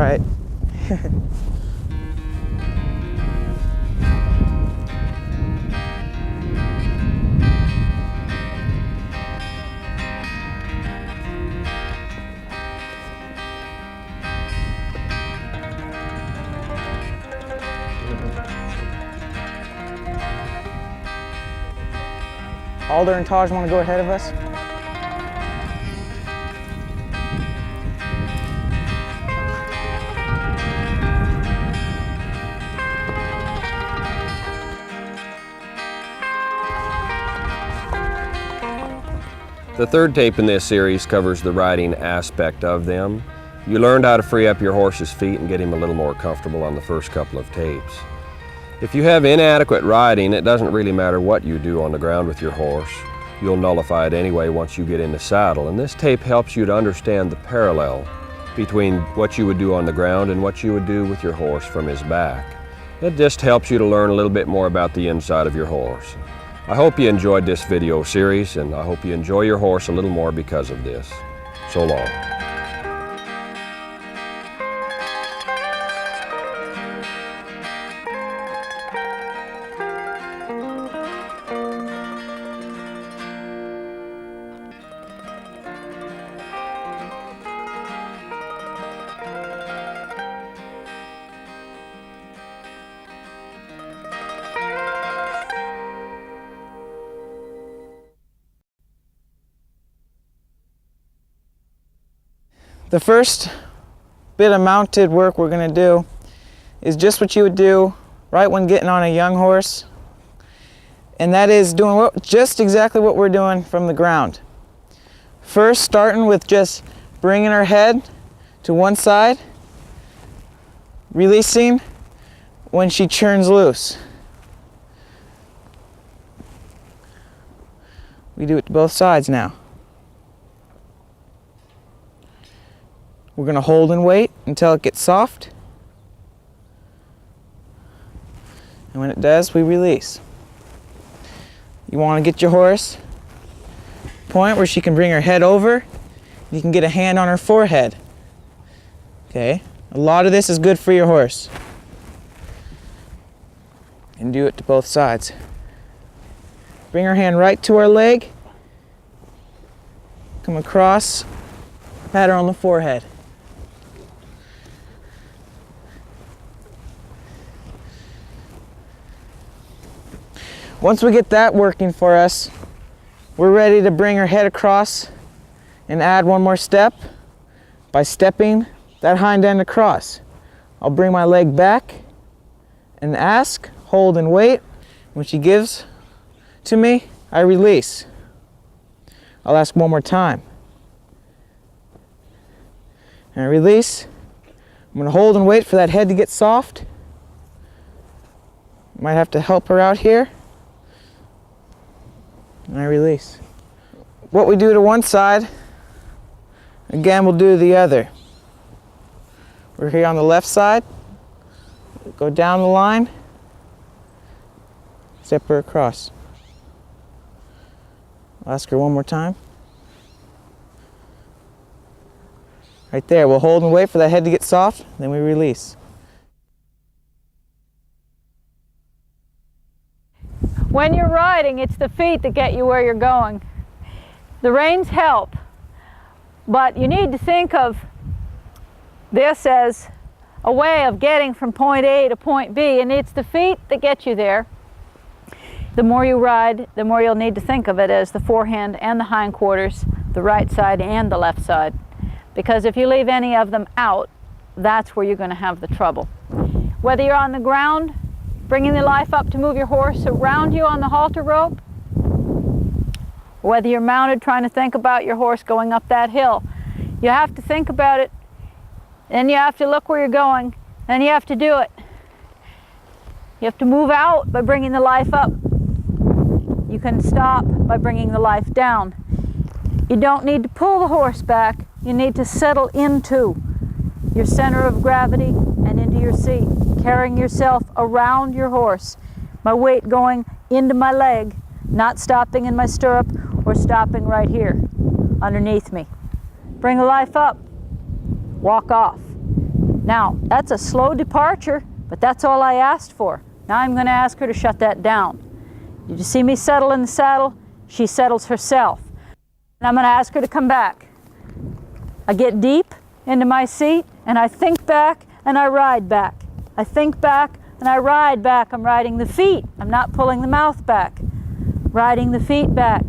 right. Alder and Taj want to go ahead of us? The third tape in this series covers the riding aspect of them. You learned how to free up your horse's feet and get him a little more comfortable on the first couple of tapes. If you have inadequate riding, it doesn't really matter what you do on the ground with your horse. You'll nullify it anyway once you get in the saddle, and this tape helps you to understand the parallel between what you would do on the ground and what you would do with your horse from his back. It just helps you to learn a little bit more about the inside of your horse. I hope you enjoyed this video series, and I hope you enjoy your horse a little more because of this. So long. The first bit of mounted work we're going to do is just what you would do right when getting on a young horse, and that is doing just exactly what we're doing from the ground. First, starting with just bringing her head to one side, releasing when she turns loose. We do it to both sides now. We're going to hold and wait until it gets soft. And when it does, we release. You want to get your horse point where she can bring her head over. You can get a hand on her forehead. Okay? A lot of this is good for your horse. And do it to both sides. Bring her hand right to her leg. Come across. Pat her on the forehead. Once we get that working for us, we're ready to bring her head across and add one more step by stepping that hind end across. I'll bring my leg back and ask, hold and wait. When she gives to me, I release. I'll ask one more time. And I release. I'm going to hold and wait for that head to get soft. Might have to help her out here. And I release. What we do to one side, again, we'll do to the other. We're here on the left side. Go down the line. Step her across. I'll ask her one more time. Right there, we'll hold and wait for that head to get soft, then we release. When you're riding, it's the feet that get you where you're going. The reins help, but you need to think of this as a way of getting from point A to point B, and it's the feet that get you there. The more you ride, the more you'll need to think of it as the forehand and the hindquarters, the right side and the left side. Because if you leave any of them out, that's where you're going to have the trouble. Whether you're on the ground, bringing the life up to move your horse around you on the halter rope, or whether you're mounted trying to think about your horse going up that hill, you have to think about it, then you have to look where you're going, then you have to do it. You have to move out by bringing the life up. You can stop by bringing the life down. You don't need to pull the horse back, you need to settle into your center of gravity and into your seat, carrying yourself around your horse. My weight going into my leg, not stopping in my stirrup or stopping right here underneath me. Bring the life up, walk off. Now, that's a slow departure, but that's all I asked for. Now I'm going to ask her to shut that down. Did you see me settle in the saddle? She settles herself. And I'm going to ask her to come back. I get deep into my seat, and I think back, and I ride back. I think back, and I ride back. I'm riding the feet. I'm not pulling the mouth back. Riding the feet back.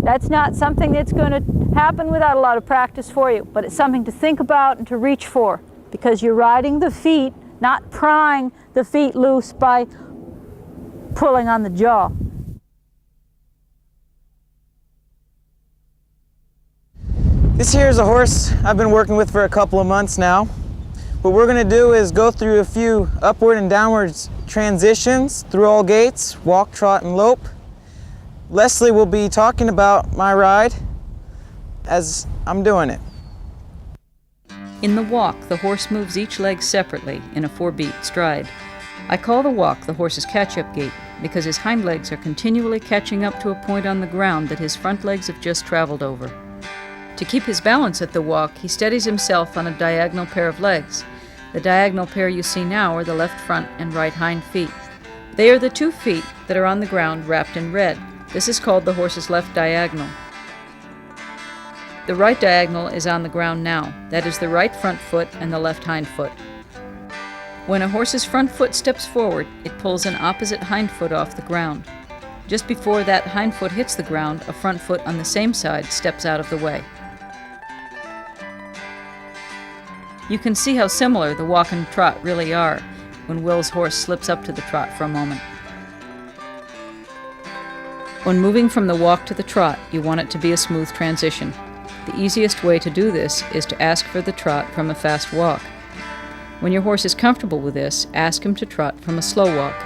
That's not something that's going to happen without a lot of practice for you, but it's something to think about and to reach for, because you're riding the feet, not prying the feet loose by pulling on the jaw. This here is a horse I've been working with for a couple of months now. What we're going to do is go through a few upward and downward transitions through all gaits, walk, trot, and lope. Leslie will be talking about my ride as I'm doing it. In the walk, the horse moves each leg separately in a 4-beat stride. I call the walk the horse's catch-up gait because his hind legs are continually catching up to a point on the ground that his front legs have just traveled over. To keep his balance at the walk, he steadies himself on a diagonal pair of legs. The diagonal pair you see now are the left front and right hind feet. They are the 2 feet that are on the ground wrapped in red. This is called the horse's left diagonal. The right diagonal is on the ground now. That is the right front foot and the left hind foot. When a horse's front foot steps forward, it pulls an opposite hind foot off the ground. Just before that hind foot hits the ground, a front foot on the same side steps out of the way. You can see how similar the walk and trot really are when Will's horse slips up to the trot for a moment. When moving from the walk to the trot, you want it to be a smooth transition. The easiest way to do this is to ask for the trot from a fast walk. When your horse is comfortable with this, ask him to trot from a slow walk.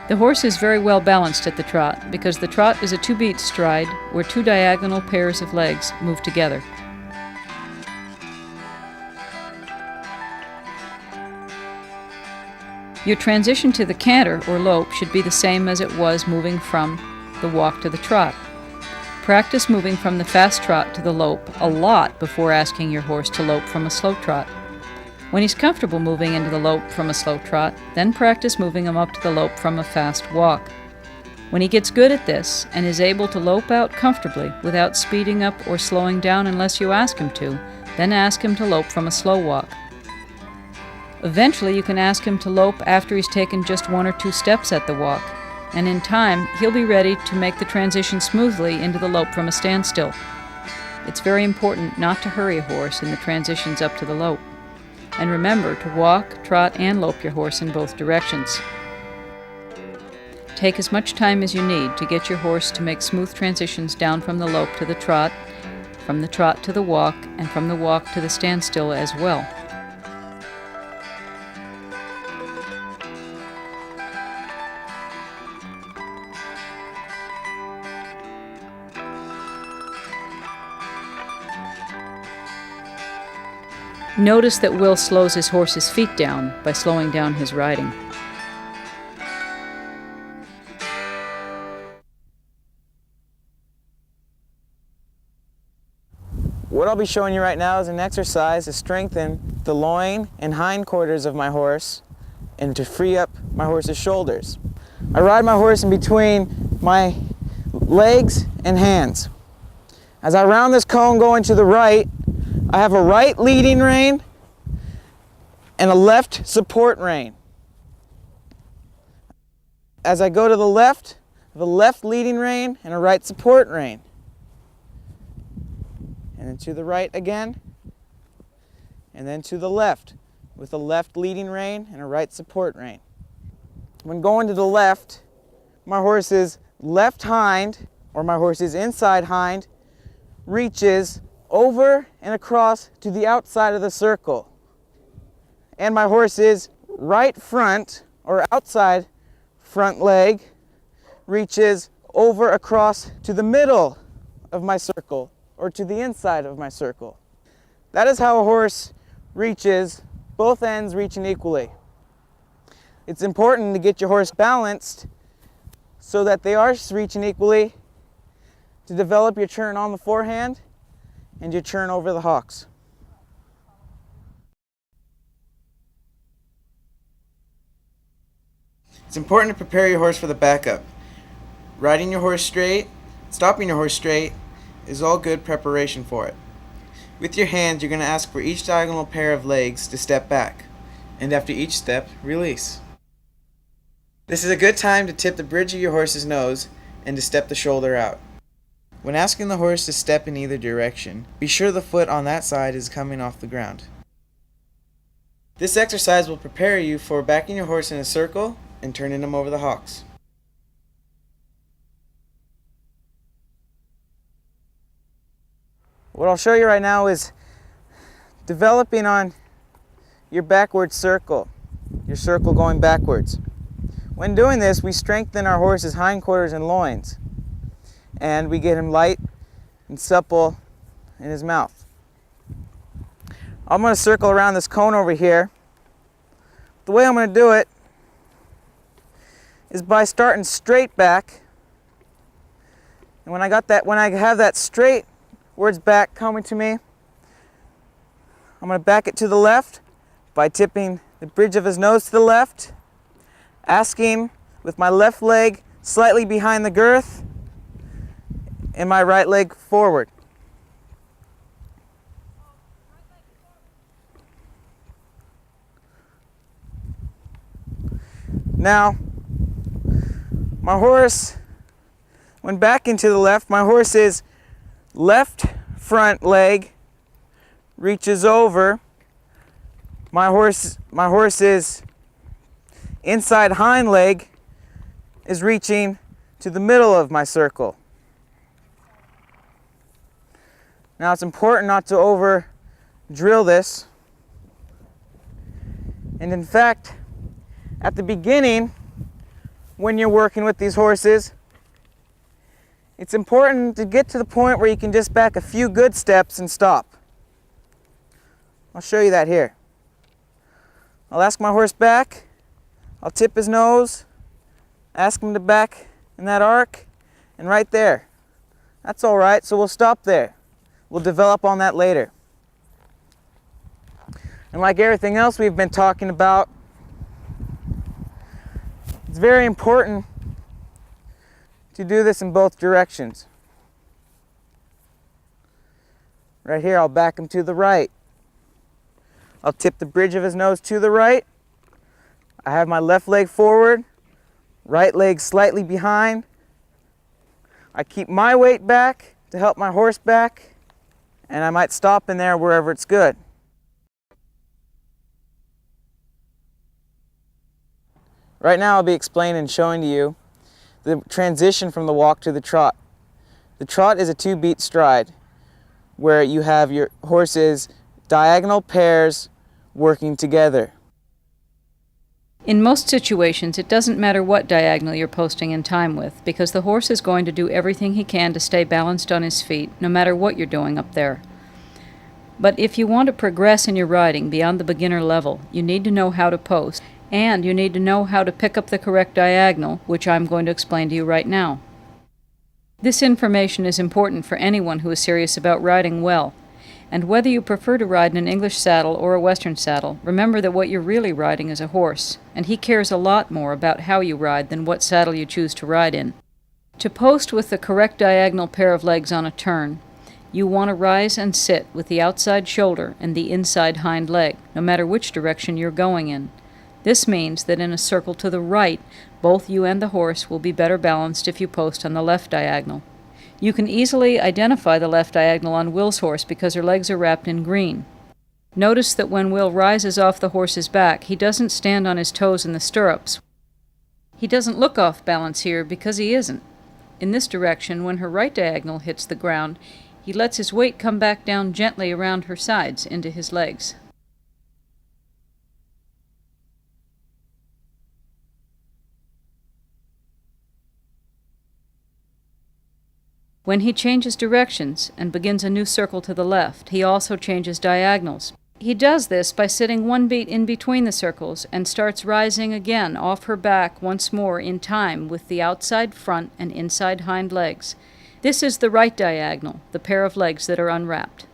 The horse is very well balanced at the trot because the trot is a 2-beat stride where 2 diagonal pairs of legs move together. Your transition to the canter or lope should be the same as it was moving from the walk to the trot. Practice moving from the fast trot to the lope a lot before asking your horse to lope from a slow trot. When he's comfortable moving into the lope from a slow trot, then practice moving him up to the lope from a fast walk. When he gets good at this and is able to lope out comfortably without speeding up or slowing down unless you ask him to, then ask him to lope from a slow walk. Eventually you can ask him to lope after he's taken just 1 or 2 steps at the walk, and in time he'll be ready to make the transition smoothly into the lope from a standstill. It's very important not to hurry a horse in the transitions up to the lope. And remember to walk, trot, and lope your horse in both directions. Take as much time as you need to get your horse to make smooth transitions down from the lope to the trot, from the trot to the walk, and from the walk to the standstill as well. Notice that Will slows his horse's feet down by slowing down his riding. What I'll be showing you right now is an exercise to strengthen the loin and hindquarters of my horse and to free up my horse's shoulders. I ride my horse in between my legs and hands. As I round this cone going to the right, I have a right leading rein and a left support rein. As I go to the left, I have a left leading rein and a right support rein. And then to the right again, and then to the left with a left leading rein and a right support rein. When going to the left, my horse's left hind, or my horse's inside hind, reaches over and across to the outside of the circle. And my horse's right front, or outside front leg, reaches over across to the middle of my circle, or to the inside of my circle. That is how a horse reaches both ends reaching equally. It's important to get your horse balanced so that they are reaching equally to develop your turn on the forehand and your turn over the hocks. It's important to prepare your horse for the backup. Riding your horse straight, stopping your horse straight is all good preparation for it. With your hands, you're going to ask for each diagonal pair of legs to step back, and after each step, release. This is a good time to tip the bridge of your horse's nose and to step the shoulder out. When asking the horse to step in either direction, be sure the foot on that side is coming off the ground. This exercise will prepare you for backing your horse in a circle and turning him over the hocks. What I'll show you right now is developing on your backward circle, your circle going backwards. When doing this, we strengthen our horse's hindquarters and loins, and we get him light and supple in his mouth. I'm going to circle around this cone over here. The way I'm going to do it is by starting straight back, and when I have that straight words back coming to me, I'm going to back it to the left by tipping the bridge of his nose to the left, asking with my left leg slightly behind the girth and my right leg forward. Now, my horse, when backing to the left, my horse's left front leg reaches over. My horse's inside hind leg is reaching to the middle of my circle. Now it's important not to over drill this. And in fact, at the beginning, when you're working with these horses, it's important to get to the point where you can just back a few good steps and stop. I'll show you that here. I'll ask my horse back, I'll tip his nose, ask him to back in that arc, and right there. That's all right, so we'll stop there. We'll develop on that later. And like everything else we've been talking about, it's very important to do this in both directions. Right here, I'll back him to the right. I'll tip the bridge of his nose to the right. I have my left leg forward, right leg slightly behind. I keep my weight back to help my horse back, and I might stop in there wherever it's good. Right now I'll be explaining and showing to you the transition from the walk to the trot. The trot is a 2-beat stride where you have your horse's diagonal pairs working together. In most situations, it doesn't matter what diagonal you're posting in time with, because the horse is going to do everything he can to stay balanced on his feet, no matter what you're doing up there. But if you want to progress in your riding beyond the beginner level, you need to know how to post, and you need to know how to pick up the correct diagonal, which I'm going to explain to you right now. This information is important for anyone who is serious about riding well. And whether you prefer to ride in an English saddle or a Western saddle, remember that what you're really riding is a horse, and he cares a lot more about how you ride than what saddle you choose to ride in. To post with the correct diagonal pair of legs on a turn, you want to rise and sit with the outside shoulder and the inside hind leg, no matter which direction you're going in. This means that in a circle to the right, both you and the horse will be better balanced if you post on the left diagonal. You can easily identify the left diagonal on Will's horse because her legs are wrapped in green. Notice that when Will rises off the horse's back, he doesn't stand on his toes in the stirrups. He doesn't look off balance here because he isn't. In this direction, when her right diagonal hits the ground, he lets his weight come back down gently around her sides into his legs. When he changes directions and begins a new circle to the left, he also changes diagonals, He does this by sitting one beat in between the circles and starts rising again off her back once more in time with the outside front and inside hind legs. This is the right diagonal, the pair of legs that are unwrapped.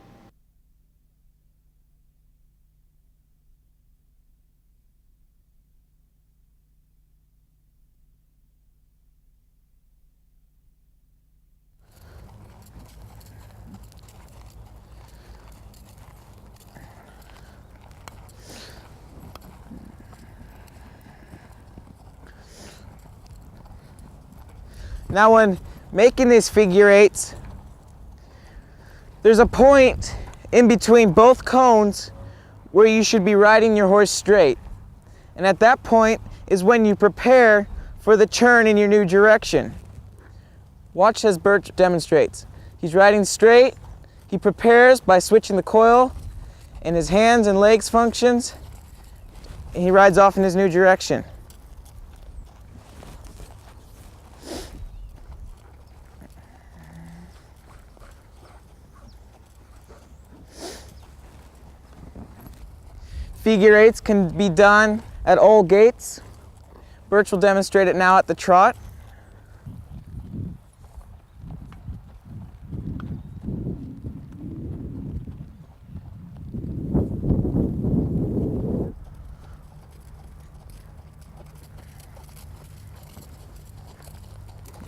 Now when making these figure eights, there's a point in between both cones where you should be riding your horse straight. And at that point is when you prepare for the turn in your new direction. Watch as Birch demonstrates. He's riding straight, he prepares by switching the coil, and his hands and legs functions, and he rides off in his new direction. Figure eights can be done at all gaits. Birch will demonstrate it now at the trot.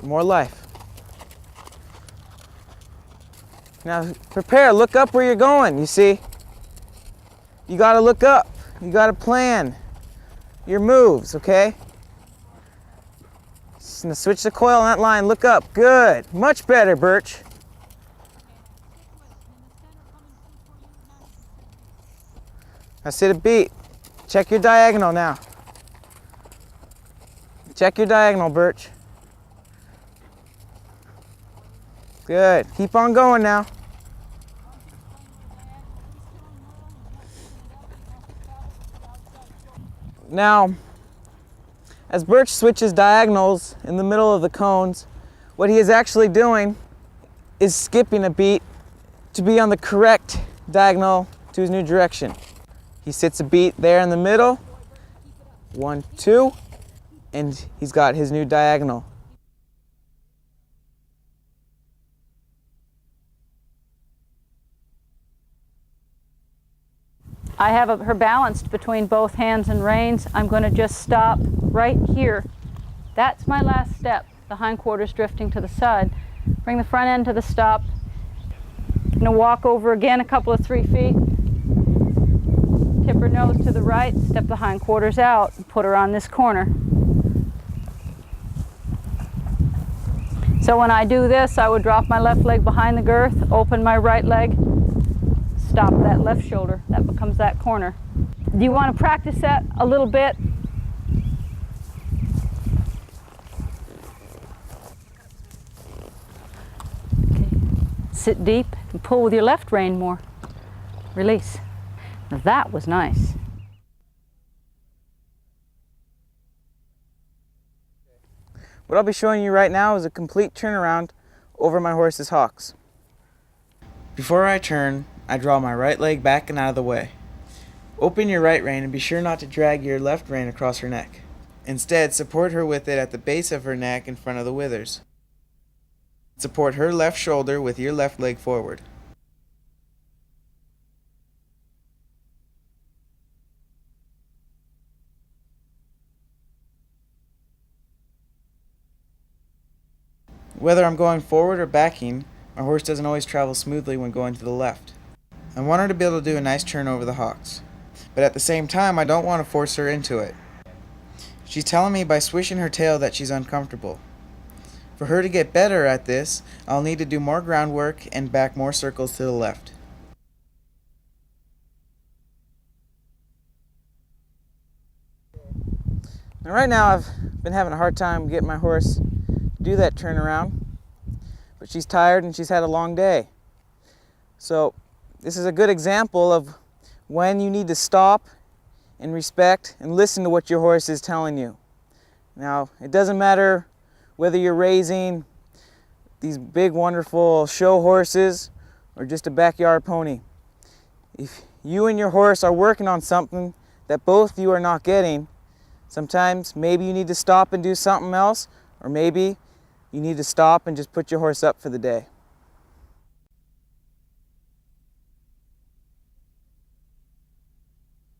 More life. Now prepare, look up where you're going, you see? You gotta look up. You gotta plan your moves, okay? Just gonna switch the coil on that line, look up. Good, much better, Birch. Now sit a beat. Check your diagonal now. Check your diagonal, Birch. Good, keep on going now. Now, as Birch switches diagonals in the middle of the cones, what he is actually doing is skipping a beat to be on the correct diagonal to his new direction. He sits a beat there in the middle, 1, 2, and he's got his new diagonal. I have her balanced between both hands and reins. I'm going to just stop right here. That's my last step, the hindquarters drifting to the side. Bring the front end to the stop. I'm going to walk over again a couple of 3 feet. Tip her nose to the right, step the hindquarters out, and put her on this corner. So when I do this, I would drop my left leg behind the girth, open my right leg, stop that left shoulder. That becomes that corner. Do you want to practice that a little bit? Okay. Sit deep and pull with your left rein more. Release. Now that was nice. What I'll be showing you right now is a complete turnaround over my horse's hocks. Before I turn, I draw my right leg back and out of the way. Open your right rein and be sure not to drag your left rein across her neck. Instead, support her with it at the base of her neck in front of the withers. Support her left shoulder with your left leg forward. Whether I'm going forward or backing, my horse doesn't always travel smoothly when going to the left. I want her to be able to do a nice turn over the hocks, but at the same time I don't want to force her into it. She's telling me by swishing her tail that she's uncomfortable. For her to get better at this, I'll need to do more groundwork and back more circles to the left. Now right now I've been having a hard time getting my horse to do that turnaround, but she's tired and she's had a long day. So this is a good example of when you need to stop and respect and listen to what your horse is telling you. Now, it doesn't matter whether you're raising these big, wonderful show horses or just a backyard pony. If you and your horse are working on something that both of you are not getting, sometimes maybe you need to stop and do something else, or maybe you need to stop and just put your horse up for the day.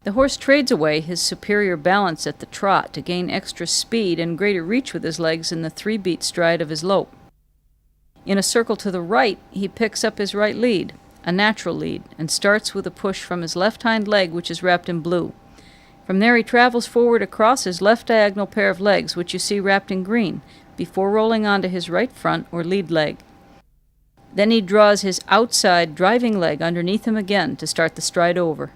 The horse trades away his superior balance at the trot to gain extra speed and greater reach with his legs in the 3-beat stride of his lope. In a circle to the right, he picks up his right lead, a natural lead, and starts with a push from his left hind leg, which is wrapped in blue. From there he travels forward across his left diagonal pair of legs, which you see wrapped in green, before rolling onto his right front or lead leg. Then he draws his outside driving leg underneath him again to start the stride over.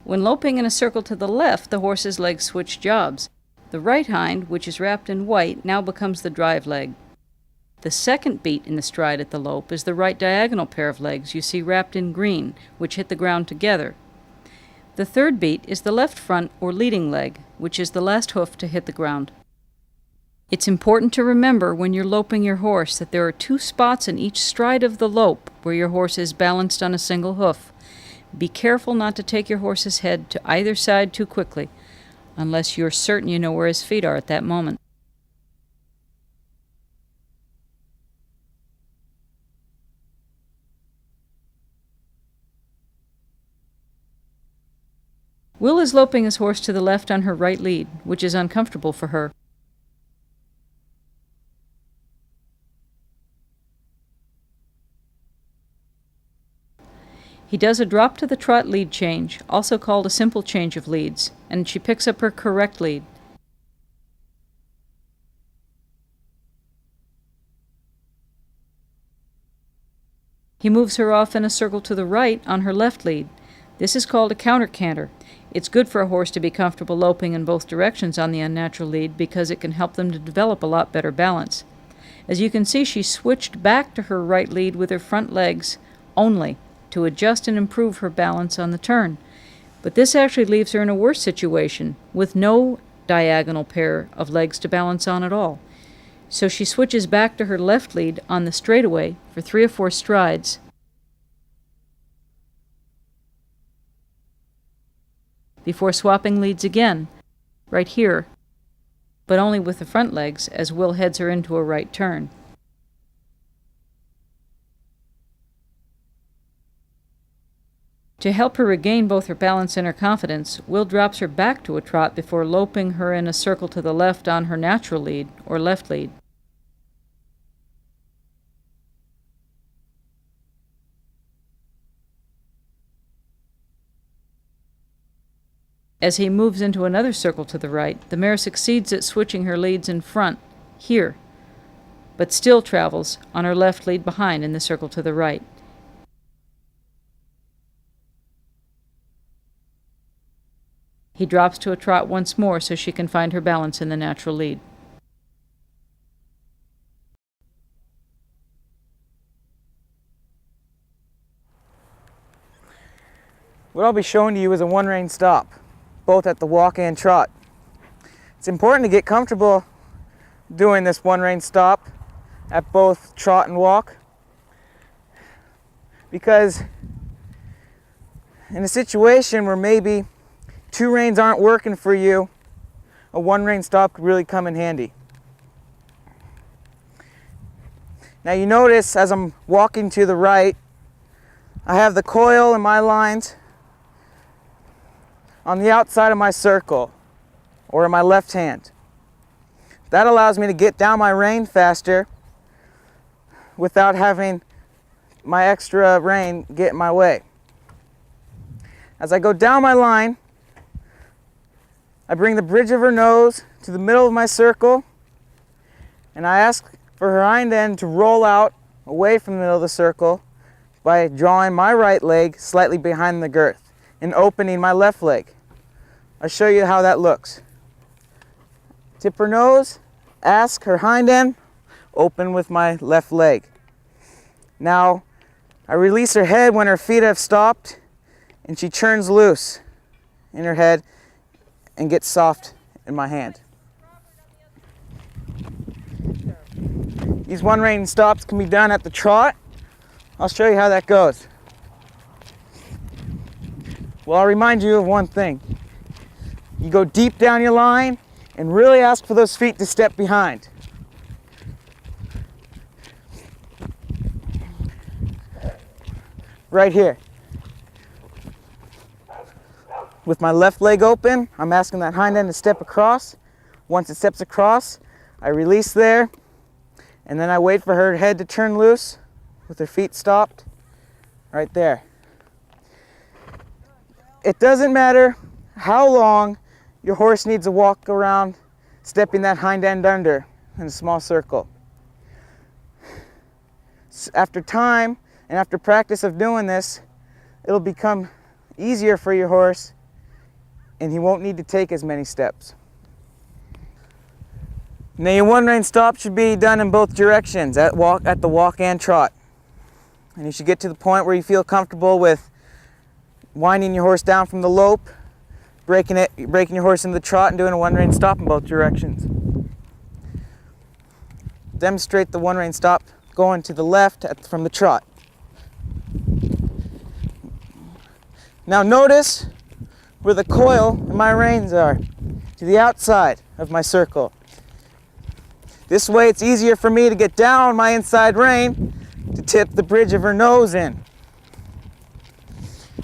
When loping in a circle to the left, the horse's legs switch jobs. The right hind, which is wrapped in white, now becomes the drive leg. The second beat in the stride at the lope is the right diagonal pair of legs you see wrapped in green, which hit the ground together. The third beat is the left front or leading leg, which is the last hoof to hit the ground. It's important to remember when you're loping your horse that there are 2 spots in each stride of the lope where your horse is balanced on a single hoof. Be careful not to take your horse's head to either side too quickly, unless you're certain you know where his feet are at that moment. Will is loping his horse to the left on her right lead, which is uncomfortable for her. He does a drop to the trot lead change, also called a simple change of leads, and she picks up her correct lead. He moves her off in a circle to the right on her left lead. This is called a counter canter. It's good for a horse to be comfortable loping in both directions on the unnatural lead because it can help them to develop a lot better balance. As you can see, she switched back to her right lead with her front legs only to adjust and improve her balance on the turn. But this actually leaves her in a worse situation, with no diagonal pair of legs to balance on at all. So she switches back to her left lead on the straightaway for 3 or 4 strides. Before swapping leads again, right here, but only with the front legs as Will heads her into a right turn. To help her regain both her balance and her confidence, Will drops her back to a trot before loping her in a circle to the left on her natural lead, or left lead. As he moves into another circle to the right, the mare succeeds at switching her leads in front, here, but still travels on her left lead behind in the circle to the right. He drops to a trot once more so she can find her balance in the natural lead. What I'll be showing to you is a one-rein stop, both at the walk and trot. It's important to get comfortable doing this one-rein stop at both trot and walk, because in a situation where maybe 2 reins aren't working for you, a one-rein stop could really come in handy. Now you notice as I'm walking to the right, I have the coil in my lines on the outside of my circle, or in my left hand. That allows me to get down my rein faster without having my extra rein get in my way. As I go down my line, I bring the bridge of her nose to the middle of my circle, and I ask for her hind end to roll out away from the middle of the circle by drawing my right leg slightly behind the girth and opening my left leg. I'll show you how that looks. Tip her nose, ask her hind end, open with my left leg. Now, I release her head when her feet have stopped, and she churns loose in her head and gets soft in my hand. These one-rein stops can be done at the trot I'll show you how that goes. Well, I'll remind you of one thing. You go deep down your line and really ask for those feet to step behind. Right here. With my left leg open, I'm asking that hind end to step across. Once it steps across, I release there, and then I wait for her head to turn loose with her feet stopped right there. It doesn't matter how long your horse needs to walk around stepping that hind end under in a small circle. After time and after practice of doing this, it'll become easier for your horse and he won't need to take as many steps. Now your one-rein stop should be done in both directions, at the walk and trot. And you should get to the point where you feel comfortable with winding your horse down from the lope, breaking your horse into the trot and doing a one-rein stop in both directions. Demonstrate the one-rein stop going to the left from the trot. Now notice where the coil and my reins are, to the outside of my circle. This way it's easier for me to get down my inside rein to tip the bridge of her nose in.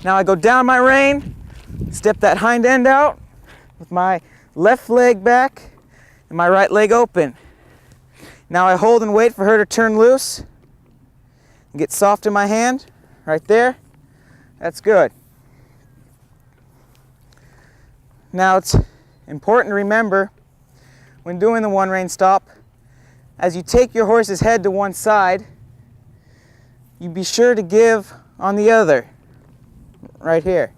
Now I go down my rein, step that hind end out with my left leg back and my right leg open. Now I hold and wait for her to turn loose and get soft in my hand, right there. That's good. Now it's important to remember when doing the one-rein stop, as you take your horse's head to one side, you be sure to give on the other, right here.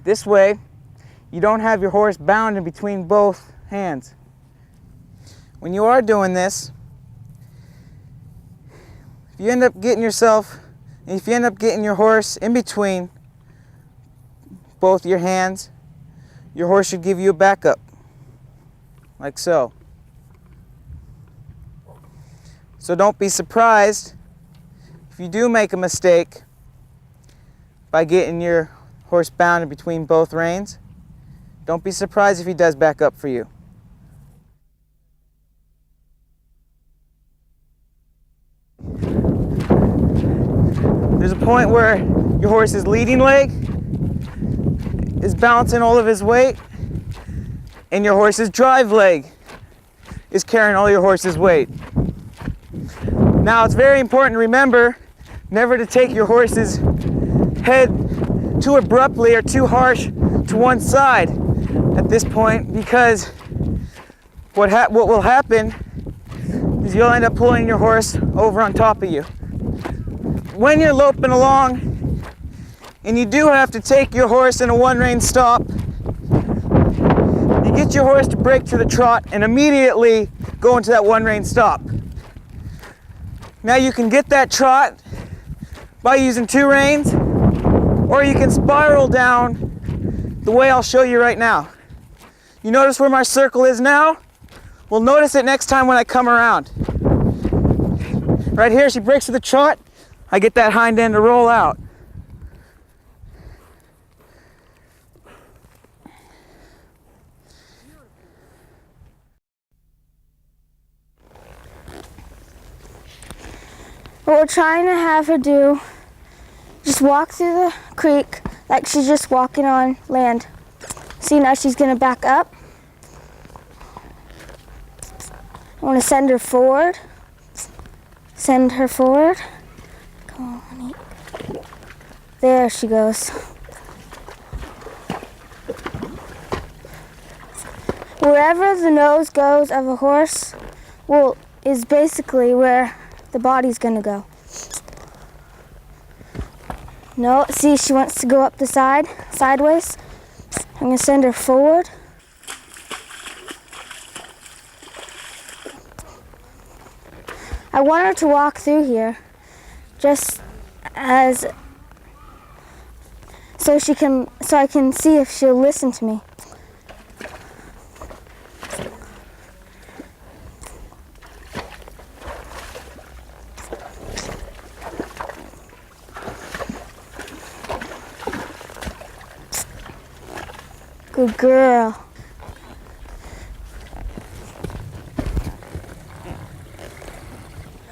This way, you don't have your horse bound in between both hands. When you are doing this, if you end up getting your horse in between both your hands, your horse should give you a backup, like so. So don't be surprised if you do make a mistake by getting your horse bound in between both reins. Don't be surprised if he does back up for you. There's a point where your horse's leading leg is balancing all of his weight and your horse's drive leg is carrying all your horse's weight. Now it's very important to remember never to take your horse's head too abruptly or too harsh to one side at this point, because what will happen is you'll end up pulling your horse over on top of you. When you're loping along and you do have to take your horse in a one-rein stop, you get your horse to break to the trot and immediately go into that one-rein stop. Now you can get that trot by using two reins, or you can spiral down the way I'll show you right now. You notice where my circle is now? Well, notice it next time when I come around. Right here, she breaks to the trot, I get that hind end to roll out. What we're trying to have her do, just walk through the creek like she's just walking on land. See, now she's gonna back up. I wanna send her forward. Send her forward. Come on, honey. There she goes. Wherever the nose goes of a horse is basically where the body's gonna go. No, see, she wants to go up the side, sideways. I'm gonna send her forward. I want her to walk through here, just as so I can see if she'll listen to me. Good girl.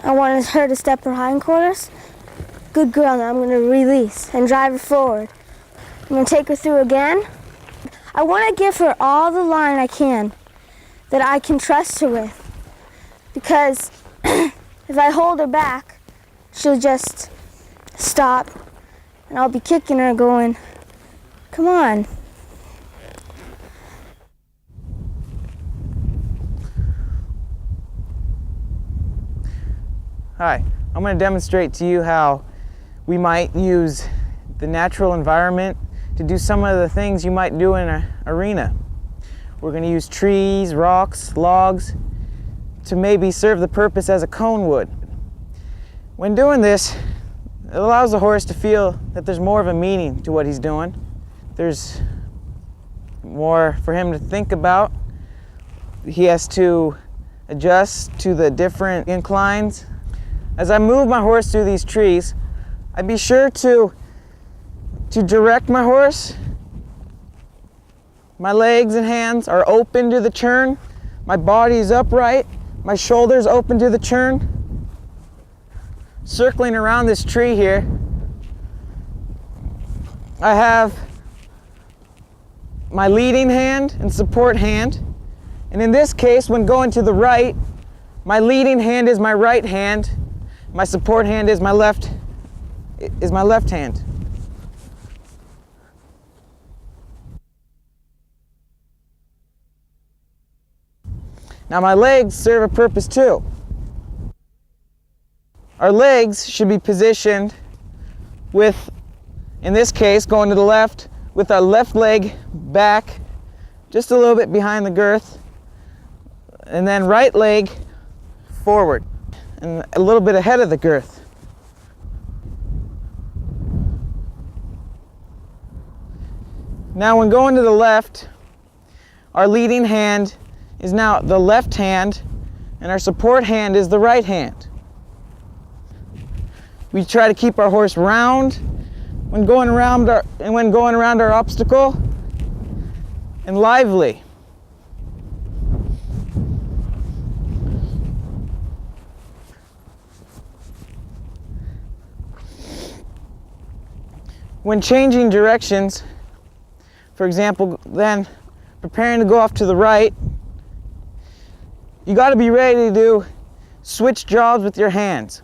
I wanted her to step her hindquarters. Good girl, now I'm going to release and drive her forward. I'm going to take her through again. I want to give her all the line I can that I can trust her with. Because if I hold her back, she'll just stop and I'll be kicking her going, come on. Hi, I'm going to demonstrate to you how we might use the natural environment to do some of the things you might do in an arena. We're going to use trees, rocks, logs to maybe serve the purpose as a cone would. When doing this, it allows the horse to feel that there's more of a meaning to what he's doing. There's more for him to think about. He has to adjust to the different inclines. As I move my horse through these trees, I'd be sure to direct my horse. My legs and hands are open to the turn. My body is upright. My shoulders open to the turn. Circling around this tree here, I have my leading hand and support hand. And in this case, when going to the right, my leading hand is my right hand. My support hand is my left hand. Now my legs serve a purpose too. Our legs should be positioned with, in this case, going to the left, with our left leg back just a little bit behind the girth, and then right leg forward and a little bit ahead of the girth. Now when going to the left, our leading hand is now the left hand and our support hand is the right hand. We try to keep our horse round when going around our obstacle and lively. When changing directions, for example, then preparing to go off to the right, you got to be ready to switch jobs with your hands.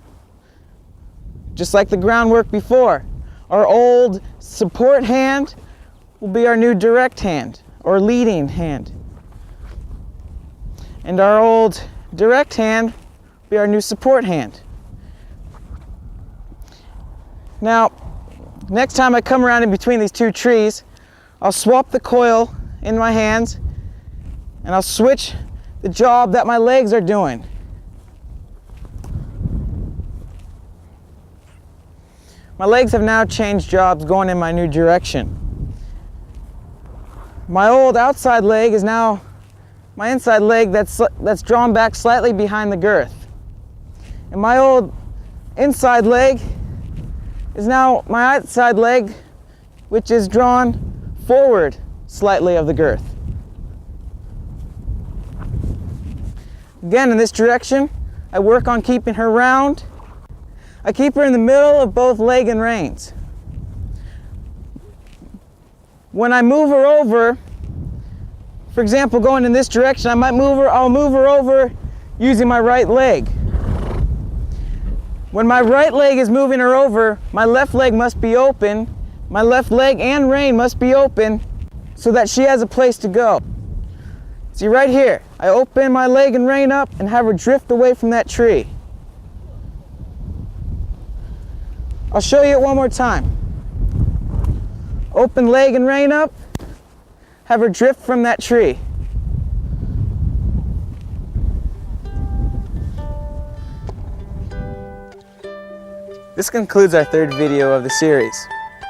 Just like the groundwork before. Our old support hand will be our new direct hand or leading hand. And our old direct hand will be our new support hand. Now, next time I come around in between these two trees, I'll swap the coil in my hands and I'll switch the job that my legs are doing. My legs have now changed jobs going in my new direction. My old outside leg is now my inside leg that's drawn back slightly behind the girth. And my old inside leg is now my outside leg, which is drawn forward slightly of the girth. Again, in this direction, I work on keeping her round. I keep her in the middle of both leg and reins. When I move her over, for example, going in this direction, I'll move her over using my right leg. When my right leg is moving her over, my left leg must be open. My left leg and rein must be open so that she has a place to go. See right here, I open my leg and rein up and have her drift away from that tree. I'll show you it one more time. Open leg and rein up, have her drift from that tree. This concludes our third video of the series.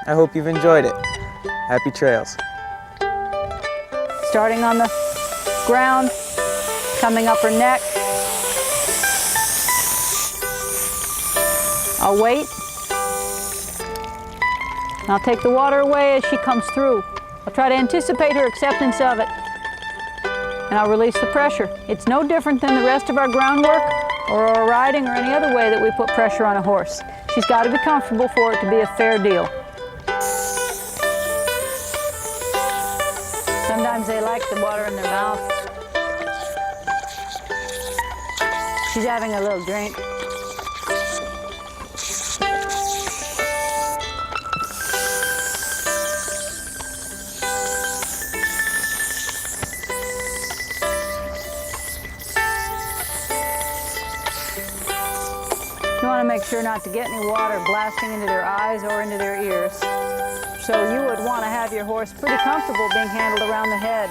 I hope you've enjoyed it. Happy trails. Starting on the ground, coming up her neck. I'll wait. I'll take the water away as she comes through. I'll try to anticipate her acceptance of it, and I'll release the pressure. It's no different than the rest of our groundwork or our riding or any other way that we put pressure on a horse. She's got to be comfortable for it to be a fair deal. Sometimes they like the water in their mouth. She's having a little drink. You want to make sure not to get any water blasting into their eyes or into their ears. So you would want to have your horse pretty comfortable being handled around the head.